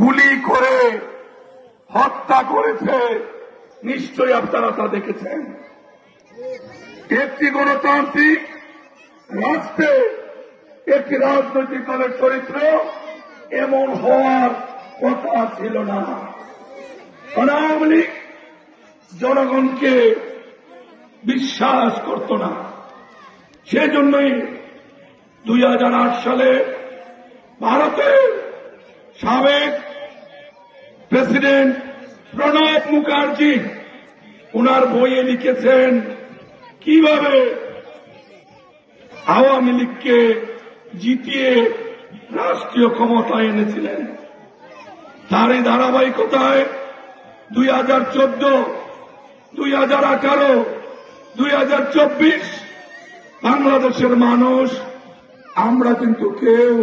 গুলি করে হত্যা করেছে, নিশ্চয়ই আপনারা তা দেখেছেন। একটি গণতান্ত্রিক রাষ্ট্রে একটি রাজনৈতিক দলের চরিত্র এমন হওয়ার কথা ছিল না। আওয়ামী লীগ জনগণকে বিশ্বাস করত না। সেজন্যই 2008 সালে ভারতের সাবেক প্রেসিডেন্ট প্রণব মুখার্জি ওনার বইয়ে লিখেছেন কিভাবে আওয়ামী লীগকে জিতিয়ে রাষ্ট্রীয় ক্ষমতায় এনেছিলেন। তারই ধারাবাহিকতায় 2014, 2018, 2024 বাংলাদেশের মানুষ আমরা কিন্তু কেউ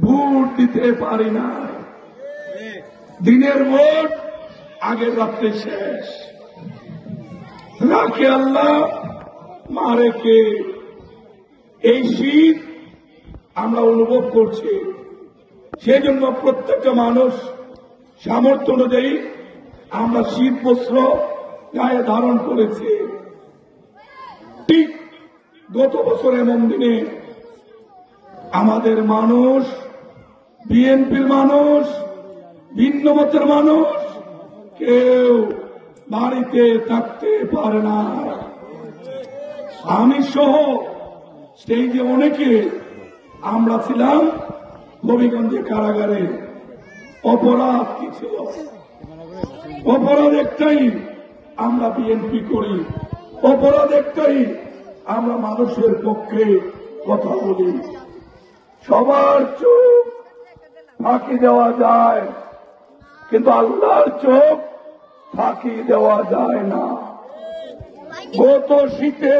ভোট দিতে পারি না। দিনের ভোট আগের রাত্রে শেষ। রাখে আল্লাহ, মারে কে। এই শীত আমরা অনুভব করছি। সেজন্য প্রত্যেকটা মানুষ সামর্থ্য অনুযায়ী আমরা শীত বস্ত্র গায়ে ধারণ করেছি। ঠিক গত বছর এমন দিনে আমাদের মানুষ, বিএনপির মানুষ, ভিন্ন মতের মানুষ কেউ বাড়িতে থাকতে পারে না। আমি সহ স্টেজে অনেকে আমরা ছিলাম হবিগঞ্জে কারাগারে। অপরাধ কি ছিল? অপরাধ একটাই, আমরা বিএনপি করি। অপরাধ একটাই, আমরা মানুষের পক্ষে কথা বলি। সবার চোখ ফাঁকি দেওয়া যায়, কিন্তু আল্লাহর চোখ ফাঁকি দেওয়া যায় না। গত শীতে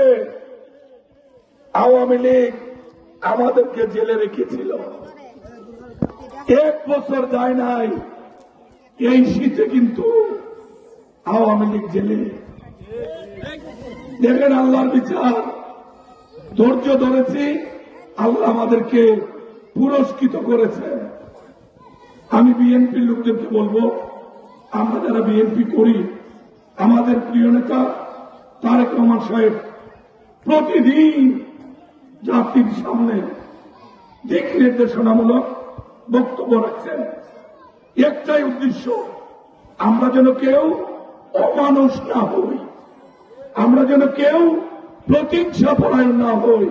আওয়ামী লীগ আমাদেরকে জেলে রেখেছিল। 1 বছর যায় নাই, এই শীতে কিন্তু আওয়ামী লীগ জেলে। দেখেন আল্লাহর বিচার। ধৈর্য ধরেছি, আল্লাহ আমাদেরকে পুরস্কৃত করেছেন। আমি বিএনপির লোকদেরকে বলবো, আমরা যারা বিএনপি করি, আমাদের প্রিয় নেতা তারেক রহমান সাহেব প্রতিদিন জাতির সামনে দিক নির্দেশনামূলক বক্তব্য রাখছেন। একটাই উদ্দেশ্য, আমরা যেন কেউ অমানুষ না হই, আমরা যেন কেউ প্রতিহিংসা পরায়ণ না হই,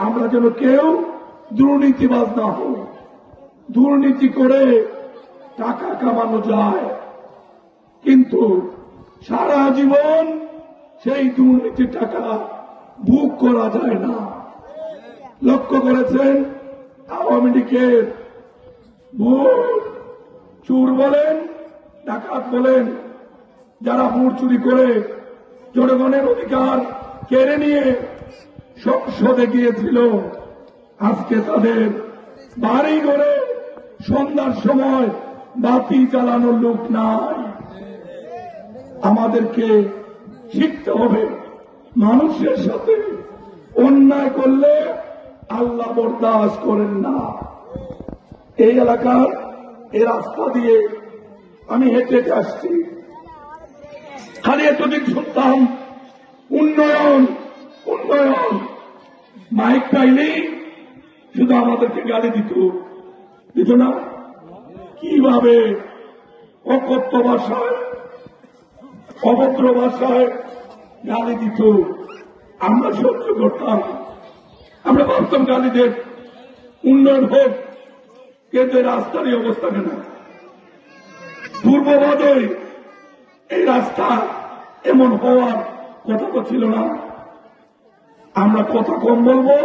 আমরা যেন কেউ দুর্নীতিবাজ না হই। দুর্নীতি করে টাকা কামানো যায়, কিন্তু সারা জীবন সেই দুর্নীতি টাকা ভোগ করা যায় না। লক্ষ্য করেছেন আওয়ামী লীগের ভোট চোর বলেন, ডাকাত বলেন, যারা ভোট চুরি করে জনগণের অধিকার কেড়ে নিয়ে সংসদে গিয়েছিল, আজকে তাদের বাড়ি ঘরে সন্ধ্যার সময় বাতি চালানোর লোক নাই। আমাদেরকে শিখতে হবে, মানুষের সাথে অন্যায় করলে আল্লাহ বরদাস্ত করেন না। এই এলাকার এই রাস্তা দিয়ে আমি হেঁটে হেঁটে আসছি। খালি এতদিন শুনতাম উন্নয়ন উন্নয়ন, মাইক পাইলেই শুধু আমাদেরকে গালি দিত না। কিভাবে অকথ্য ভাষায়, অভদ্র ভাষায় গালি দিত, আমরা সহ্য করতাম। আমরা ভাবতাম গালিদের উন্নয়ন হোক, কিন্তু রাস্তার এই অবস্থা কেন? পূর্ববাদই এই রাস্তা এমন হওয়ার কথা তো ছিল না। আমরা কথা কম বলবো,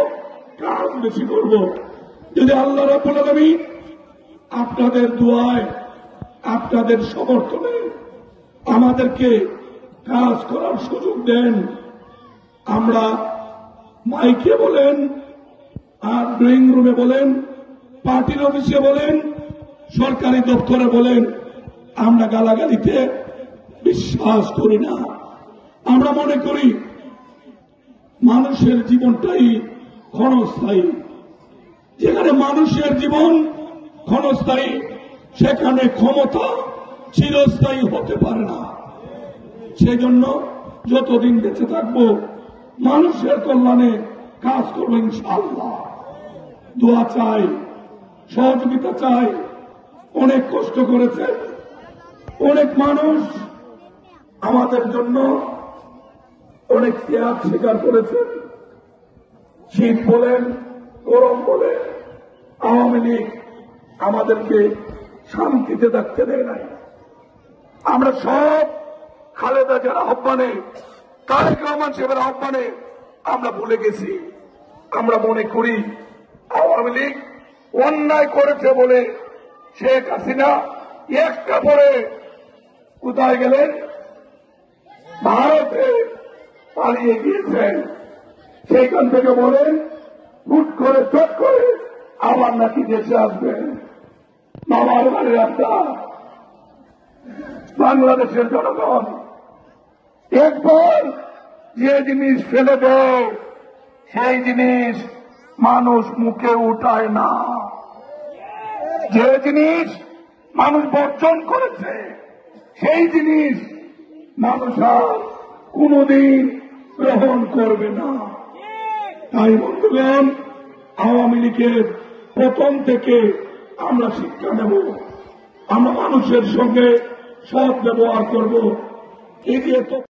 কাজ বেশি করব। যদি আল্লাহ রাব্বুল আলামিন আপনাদের দোয়ায়, আপনাদের সমর্থনে আমাদেরকে কাজ করার সুযোগ দেন, আমরা মাইকে বলেন, আর ড্রয়িং রুমে বলেন, পার্টির অফিসে বলেন, সরকারি দপ্তরে বলেন, আমরা গালাগালিতে বিশ্বাস করি না। আমরা মনে করি মানুষের জীবনটাই ক্ষণস্থায়ী। যেখানে মানুষের জীবন ক্ষণস্থায়ী, সেখানে ক্ষমতা চিরস্থায়ী হতে পারে না। সেজন্য যতদিন বেঁচে থাকবো মানুষের কল্যাণে কাজ করবো ইনশাআল্লাহ। দোয়া চাই, সহযোগিতা চাই। অনেক কষ্ট করেছে অনেক মানুষ, আমাদের জন্য অনেক ত্যাগ স্বীকার করেছেন। শীত বলেন, গরম বলে আওয়ামী লীগ আমাদেরকে শান্তিতে থাকতে দেয় নাই। আমরা সব খালেদা জিয়ার আহ্বানে, তারেক রহমান সাহেবের আহ্বানে আমরা ভুলে গেছি। আমরা মনে করি আওয়ামী লীগ অন্যায় করেছে বলে শেখ হাসিনা একটা পরে কোথায় গেলেন? ভারতে পালিয়ে গিয়েছেন। সেইখান থেকে বলেন হুট করে চট করে আবার নাকি দেশে আসবেন। মামার বাড়ির রাস্তা। বাংলাদেশের জনগণ একবার যে জিনিস ফেলে দেয় সেই জিনিস মানুষ মুখে উঠায় না। যে জিনিস মানুষ বর্জন করেছে সেই জিনিস মানুষ আর কোনদিন গ্রহণ করবে না। তাই বন্ধুগণ, আওয়ামী লীগের প্রথম থেকে আমরা শিক্ষা নেব। আমরা মানুষের সঙ্গে সৎ ব্যবহার করব। এই যে